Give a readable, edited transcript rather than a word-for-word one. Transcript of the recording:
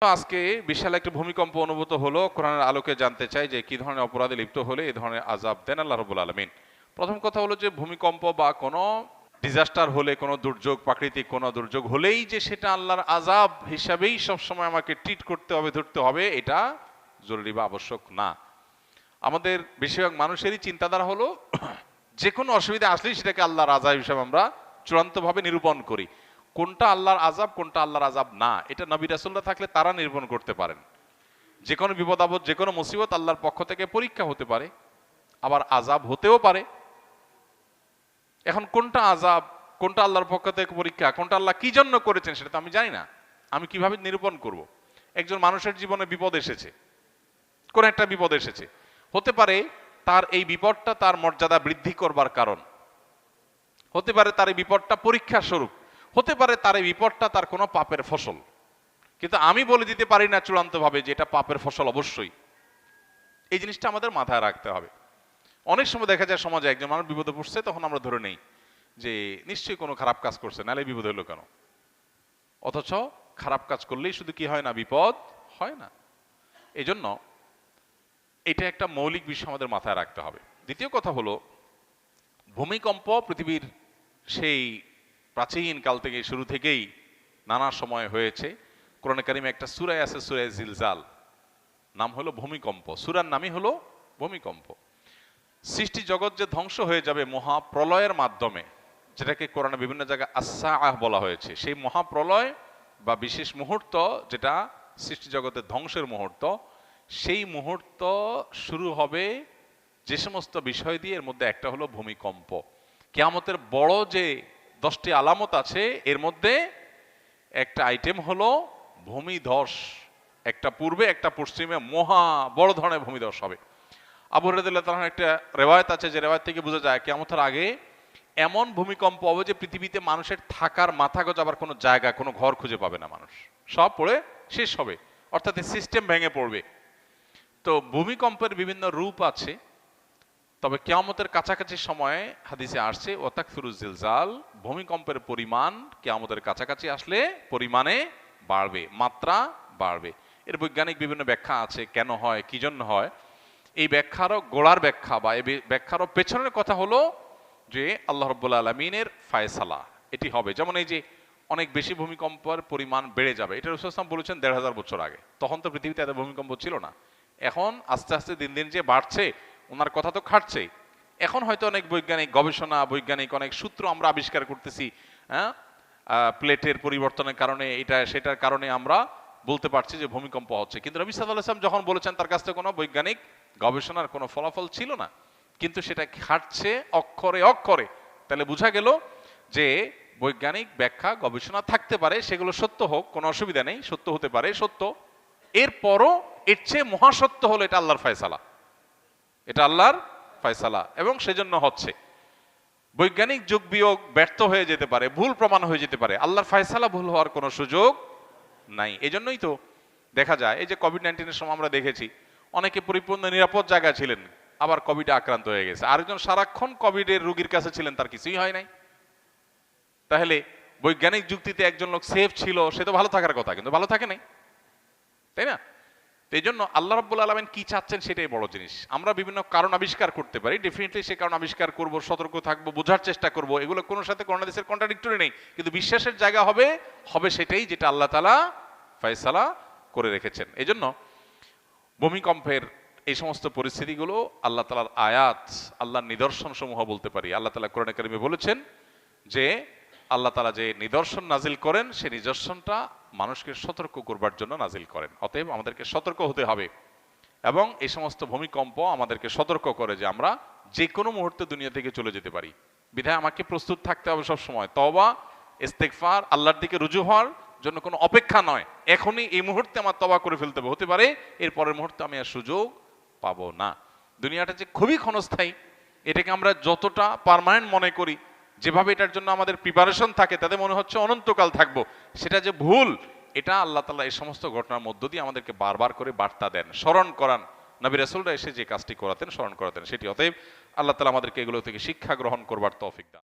আজকে বিশাল একটা ভূমিকম্প অনুভূত হলো। কোরআনের আলোকে জানতে চাই যে কি ধরনের অপরাধে লিপ্ত হলে এই ধরনের আযাব দেন আল্লাহ রাব্বুল আলামিন। প্রথম কথা হলো যে ভূমিকম্প বা কোনো ডিজাস্টার হলে, কোনো দুর্যোগ, প্রাকৃতিক কোনো দুর্যোগ হলেই যে সেটা আল্লাহর আযাব হিসাবেই সবসময় আমাকে ট্রিট করতে হবে, ধরতে হবে, এটা জরুরি বা আবশ্যক না। আমাদের বেশিরভাগ মানুষেরই চিন্তাধারা হলো যে কোনো অসুবিধা আসলেই সেটাকে আল্লাহর আযাব হিসাবে আমরা চূড়ান্তভাবে নিরূপণ করি। কোনটা আল্লাহর আযাব, কোনটা আল্লাহর আযাব না, এটা নবী রাসূলরা থাকলে তারা নিরূপণ করতে পারেন। যে কোনো বিপদ আপদ, যে কোনো মুসিবত আল্লাহর পক্ষ থেকে পরীক্ষা হতে পারে, আবার আযাব হতেও পারে। এখন কোনটা আযাব, কোনটা আল্লাহর পক্ষ থেকে পরীক্ষা, কোনটা আল্লাহ কি জন্য করেছেন সেটা তো আমি জানি না। আমি কিভাবে নিরূপণ করব? একজন মানুষের জীবনে বিপদ এসেছে, কোন একটা বিপদ এসেছে, হতে পারে তার এই বিপদটা তার মর্যাদা বৃদ্ধি করবার কারণ, হতে পারে তার এই বিপদটা পরীক্ষা স্বরূপ, হতে পারে তার এই বিপদটা তার কোনো পাপের ফসল। কিন্তু আমি বলে দিতে পারি না চূড়ান্তভাবে যে এটা পাপের ফসল অবশ্যই। এই জিনিসটা আমাদের মাথায় রাখতে হবে। অনেক সময় দেখা যায় সমাজে একজন মানুষ বিপদে পড়ছে, তখন আমরা ধরে নেই যে নিশ্চয়ই কোনো খারাপ কাজ করছে, নাহলে বিপদ হলো কেন। অথচ খারাপ কাজ করলেই শুধু কি হয় না, বিপদ হয় না। এই জন্য এটা একটা মৌলিক বিষয় আমাদের মাথায় রাখতে হবে। দ্বিতীয় কথা হলো, ভূমিকম্প পৃথিবীর সেই প্রাচীন কাল থেকে, শুরু থেকেই নানা সময় হয়েছে। কোরআনে কারিমে একটা সূরা আছে, সূরা জিলজাল, নাম হলো ভূমিকম্প। সূরার নামই হলো ভূমিকম্প। সৃষ্টি জগৎ যে ধ্বংস হয়ে যাবে মহাপ্রলয়ের মাধ্যমে, যেটাকে কোরআনে বিভিন্ন জায়গায় আস-সাআহ বলা হয়েছে, সেই মহাপ্রলয় বা বিশেষ মুহূর্ত যেটা সৃষ্টি জগতের ধ্বংসের মুহূর্ত, সেই মুহূর্ত শুরু হবে যে সমস্ত বিষয় দিয়ে, এর মধ্যে একটা হলো ভূমিকম্প। কিয়ামতের বড় যে 10টি আলামত আছে, এর মধ্যে একটা আইটেম হলো ভূমিধস। একটা পূর্বে একটা পশ্চিমে মহা বড় ধরনের ভূমিধস হবে। আবু হুরায়রা রাদিয়াল্লাহু তাআলার একটা রিওয়ায়াত আছে, যে রিওয়ায়াত থেকে বোঝা যায় কিয়ামতের আগে এমন ভূমিকম্প হবে যে পৃথিবীতে মানুষের থাকার মাথা গোঁজাবার কোনো জায়গা, কোনো ঘর খুঁজে পাবে না মানুষ, সব পড়ে শেষ হবে, অর্থাৎ সিস্টেম ভেঙে পড়বে। তো ভূমিকম্পের বিভিন্ন রূপ আছে, তবে কিয়ামতের কাছাকাছি সময়ে হাদিসে আসছে ওয়াতাকসুরুজ জিলজাল, ভূমিকম্পের পরিমাণ কিয়ামতের কাছাকাছি আসলে পরিমাণে বাড়বে, মাত্রা বাড়বে। এর বৈজ্ঞানিক বিভিন্ন ব্যাখ্যা আছে, কেন হয়, কি জন্য হয়। এই ব্যাখ্যারও গোড়ার ব্যাখ্যা বা এই ব্যাখ্যারও পেছনের কথা হলো যে আল্লাহ রাব্বুল আলামিনের ফায়সালা এটি হবে। যেমন এই যে অনেক বেশি ভূমিকম্পের পরিমাণ বেড়ে যাবে, এটা রাসূল সাল্লাল্লাহু আলাইহি ওয়াসাল্লাম বলেছেন ১৫০০ বছর আগে। তখন তো পৃথিবীতে এত ভূমিকম্প ছিল না। এখন আস্তে আস্তে দিন দিন যে বাড়ছে, ওনার কথা তো খাটছেই। এখন হয়তো অনেক বৈজ্ঞানিক গবেষণা, বৈজ্ঞানিক অনেক সূত্র আমরা আবিষ্কার করতেছি। হ্যাঁ, প্লেটের পরিবর্তনের কারণে, এটা সেটার কারণে আমরা বলতে পারছি যে ভূমিকম্প হচ্ছে। কিন্তু নবী সাল্লাল্লাহু আলাইহি ওয়াসাল্লাম যখন বলেছেন, তার কাছে কোনো বৈজ্ঞানিক গবেষণার কোনো ফলাফল ছিল না, কিন্তু সেটা খাটছে অক্ষরে অক্ষরে। তাহলে বোঝা গেল যে বৈজ্ঞানিক ব্যাখ্যা, গবেষণা থাকতে পারে, সেগুলো সত্য হোক, কোনো অসুবিধা নেই, সত্য হতে পারে, সত্য। এরপরও এর চেয়ে মহাসত্য হলো এটা আল্লাহর ফয়সালা, এটা আল্লাহর ফয়সালা, এবং সেজন্য হচ্ছে। বৈজ্ঞানিক যোগ বিয়োগ ব্যর্থ হয়ে যেতে পারে, ভুল প্রমাণ হয়ে যেতে পারে, আল্লাহর ফয়সালা ভুল হওয়ার কোনো সুযোগ নাই। এজন্যই তো দেখা যায় এই যে কোভিড-19 সময় আমরা দেখেছি অনেকে পরিপূর্ণ নিরাপদ জায়গায় ছিলেন, আবার কোভিডে আক্রান্ত হয়ে গেছে। আরেকজন সারাক্ষণ কোভিডের রোগীর কাছে ছিলেন, তার কিছুই হয় নাই। তাহলে বৈজ্ঞানিক যুক্তিতে একজন লোক সেফ ছিল, সে তো ভালো থাকার কথা, কিন্তু ভালো থাকে নাই, তাই না? এই জন্য আল্লাহ রাব্বুল আলামিন কি চাচ্ছেন সেটাই বড় জিনিস। আমরা বিভিন্ন কারণ আবিষ্কার করতে পারি, ডেফিনেটলি সে কারণ আবিষ্কার করব, সতর্ক থাকবো, বোঝার চেষ্টা করব, এগুলো কোনো সাথে কোনো হাদিসের কন্ট্রাডিক্টরি নেই। কিন্তু বিশ্বাসের জায়গা হবে সেটাই যেটা আল্লাহ তাআলা ফয়সালা করে রেখেছেন। এই জন্য ভূমিকম্পের এই সমস্ত পরিস্থিতিগুলো আল্লাহ তাআলার আয়াত, আল্লাহর নিদর্শন সমূহ বলতে পারি। আল্লাহ তাআলা কোরআনে কারিমে বলেছেন যে আল্লাহ তাআলা যে নিদর্শন নাজিল করেন, সেই নিদর্শনটা মানুষকে সতর্ক করবার জন্য নাজিল করেন। অতএব আমাদেরকে সতর্ক হতে হবে, এবং এই সমস্ত ভূমিকম্প আমাদেরকে সতর্ক করে যে আমরা যে কোনো মুহূর্তে দুনিয়া থেকে চলে যেতে পারি। বিধায় আমাকে প্রস্তুত থাকতে হবে সব সময়, তওবা, ইস্তেগফার, আল্লাহর দিকে রুজু হওয়ার জন্য কোনো অপেক্ষা নয়। এখনই এই মুহূর্তে আমার তওবা করে ফেলতে হবে, হতে পারে এর পরের মুহূর্তে আমি আর সুযোগ পাবো না। দুনিয়াটা যে খুবই ক্ষণস্থায়ী, এটাকে আমরা যতটা পার্মানেন্ট মনে করি, যেভাবে এটার জন্য আমাদের প্রিপারেশন থাকে, তাতে মনে হচ্ছে অনন্তকাল থাকবো, সেটা যে ভুল। এটা আল্লাহ তাআলা এই সমস্ত ঘটনার মধ্য দিয়ে আমাদেরকে বারবার করে বার্তা দেন, স্মরণ করান। নবী রাসূলরা এসে যে কাজটি করাতেন, স্মরণ করাতেন সেটি। অতএব আল্লাহ তাআলা আমাদেরকে এগুলো থেকে শিক্ষা গ্রহণ করবার তৌফিক দান।